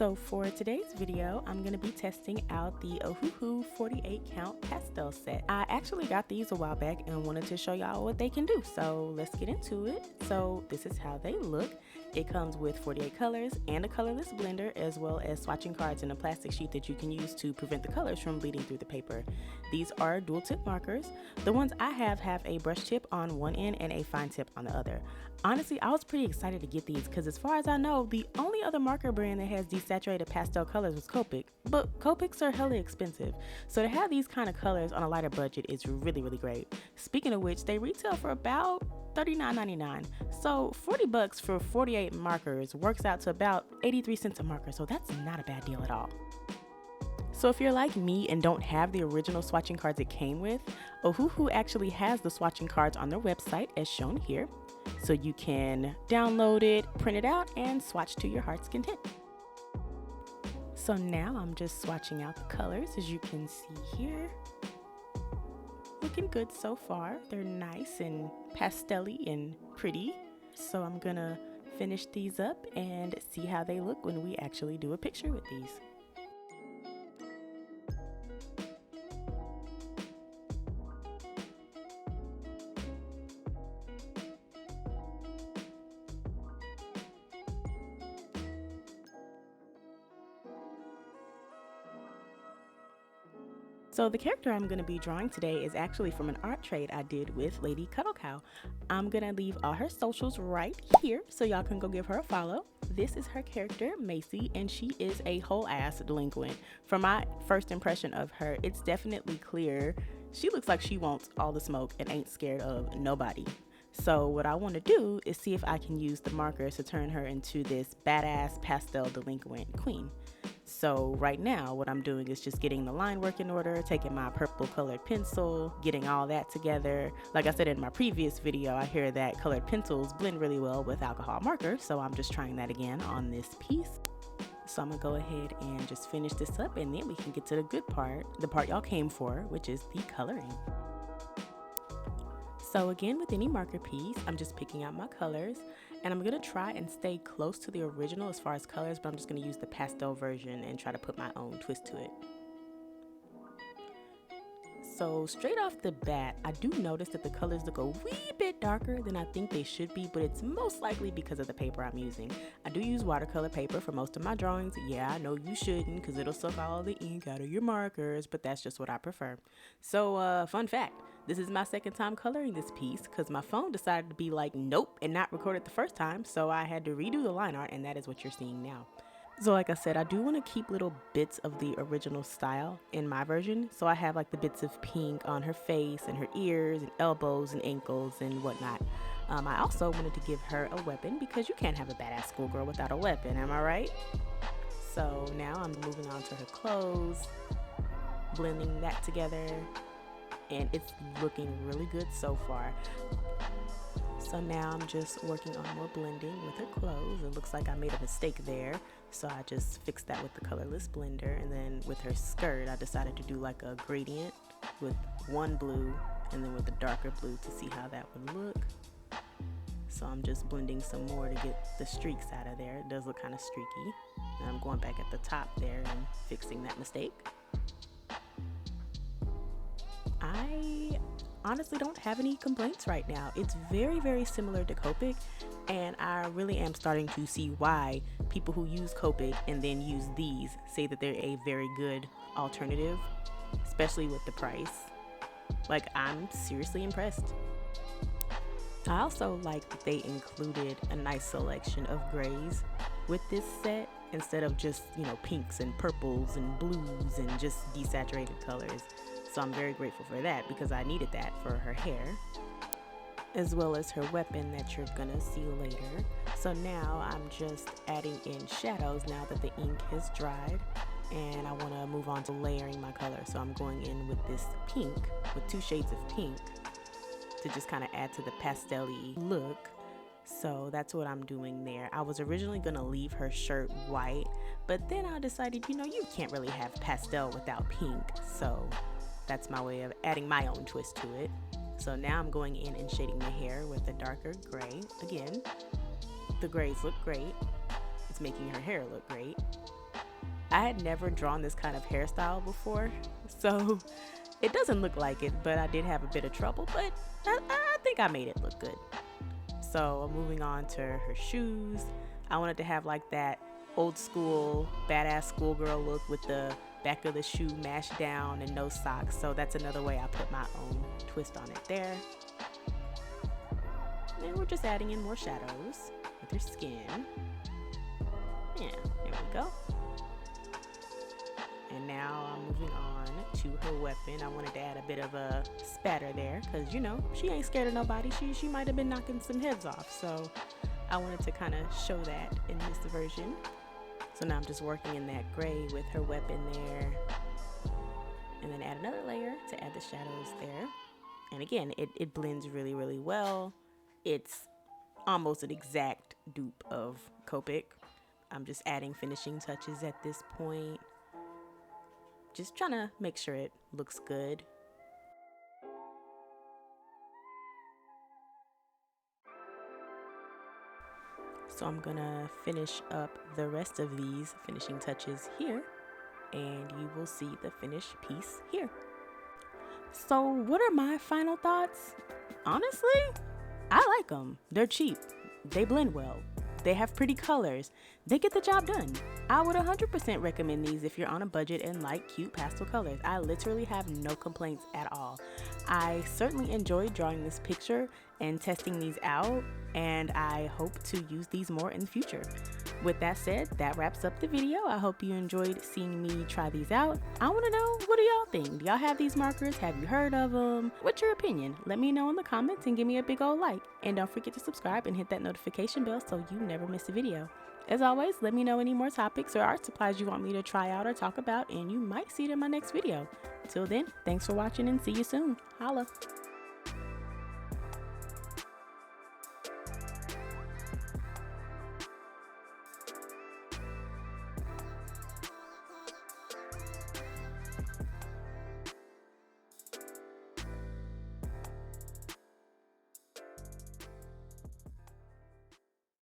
So for today's video, I'm going to be testing out the Ohuhu 48 count pastel set. I actually got these a while back and wanted to show y'all what they can do. So let's get into it. So this is how they look. It comes with 48 colors and a colorless blender, as well as swatching cards in a plastic sheet that you can use to prevent the colors from bleeding through the paper. These are dual tip markers. The ones I have a brush tip on one end and a fine tip on the other. Honestly, I was pretty excited to get these because as far as I know, the only other marker brand that has desaturated pastel colors was COPIC, but COPICs are hella expensive. So to have these kind of colors on a lighter budget is really great. Speaking of which, they retail for about $39.99. So 40 bucks for 48 markers works out to about 83 cents a marker, so that's not a bad deal at all. So if you're like me and don't have the original swatching cards it came with, Ohuhu actually has the swatching cards on their website as shown here. So you can download it, print it out, and swatch to your heart's content. So now I'm just swatching out the colors, as you can see here. Looking good so far. They're nice and pastel-y and pretty. So I'm gonna finish these up and see how they look when we actually do a picture with these. So the character I'm going to be drawing today is actually from an art trade I did with Lady Cuddle Cow. I'm going to leave all her socials right here so y'all can go give her a follow. This is her character, Macy, and she is a whole ass delinquent. From my first impression of her, it's definitely clear she looks like she wants all the smoke and ain't scared of nobody. So what I want to do is see if I can use the markers to turn her into this badass pastel delinquent queen. So right now what I'm doing is just getting the line work in order, taking my purple colored pencil, getting all that together. Like I said in my previous video, I hear that colored pencils blend really well with alcohol markers, so I'm just trying that again on this piece. So I'm gonna go ahead and just finish this up, and then we can get to the good part, the part y'all came for, which is the coloring. So again, with any marker piece, I'm just picking out my colors, and I'm gonna try and stay close to the original as far as colors, but I'm just gonna use the pastel version and try to put my own twist to it. So straight off the bat, I do notice that the colors look a wee bit darker than I think they should be, but it's most likely because of the paper I'm using. I do use watercolor paper for most of my drawings. Yeah, I know you shouldn't because it'll suck all the ink out of your markers, but that's just what I prefer. So fun fact, this is my second time coloring this piece because my phone decided to be like nope and not record it the first time, so I had to redo the line art, and that is what you're seeing now. So like I said, I do want to keep little bits of the original style in my version. So I have like the bits of pink on her face and her ears and elbows and ankles and whatnot. I also wanted to give her a weapon because you can't have a badass schoolgirl without a weapon, am I right? So now I'm moving on to her clothes, blending that together, and it's looking really good so far. So now I'm just working on more blending with her clothes. It looks like I made a mistake there, so I just fixed that with the colorless blender. And then with her skirt, I decided to do like a gradient with one blue and then with a darker blue to see how that would look. So I'm just blending some more to get the streaks out of there. It does look kind of streaky. And I'm going back at the top there and fixing that mistake. I honestly don't have any complaints right now. It's very similar to COPIC, and I really am starting to see why people who use COPIC and then use these say that they're a very good alternative, especially with the price. Like, I'm seriously impressed. I also like that they included a nice selection of grays with this set instead of just, you know, pinks and purples and blues and just desaturated colors. So I'm very grateful for that because I needed that for her hair, as well as her weapon that you're gonna see later. So now I'm just adding in shadows now that the ink has dried, and I want to move on to layering my color. So I'm going in with this pink, with 2 shades of pink, to just kind of add to the pastel-y look. So that's what I'm doing there. I was originally gonna leave her shirt white, but then I decided, you know, you can't really have pastel without pink, so that's my way of adding my own twist to it. So now I'm going in and shading my hair with a darker gray. Again, the grays look great. It's making her hair look great. I had never drawn this kind of hairstyle before, so it doesn't look like it, but I did have a bit of trouble, but I think I made it look good. So I'm moving on to her shoes. I wanted to have like that old school badass schoolgirl look with the back of the shoe mashed down and no socks. So that's another way I put my own twist on it there. And we're just adding in more shadows with her skin. Yeah, there we go. And now I'm moving on to her weapon. I wanted to add a bit of a spatter there because, you know, she ain't scared of nobody. She might have been knocking some heads off. So I wanted to kind of show that in this version. So now I'm just working in that gray with her weapon there. And then add another layer to add the shadows there. And again, it blends really, really well. It's almost an exact dupe of COPIC. I'm just adding finishing touches at this point. Just trying to make sure it looks good. So I'm gonna finish up the rest of these finishing touches here, and you will see the finished piece here. So what are my final thoughts? Honestly, I like them. They're cheap. They blend well. They have pretty colors. They get the job done. I would 100% recommend these if you're on a budget and like cute pastel colors. I literally have no complaints at all. I certainly enjoyed drawing this picture and testing these out, and I hope to use these more in the future. With that said, that wraps up the video. I hope you enjoyed seeing me try these out. I want to know, what do y'all think? Do y'all have these markers? Have you heard of them? What's your opinion? Let me know in the comments and give me a big old like. And don't forget to subscribe and hit that notification bell so you never miss a video. As always, let me know any more topics or art supplies you want me to try out or talk about, and you might see it in my next video. Till then, thanks for watching and see you soon. Holla!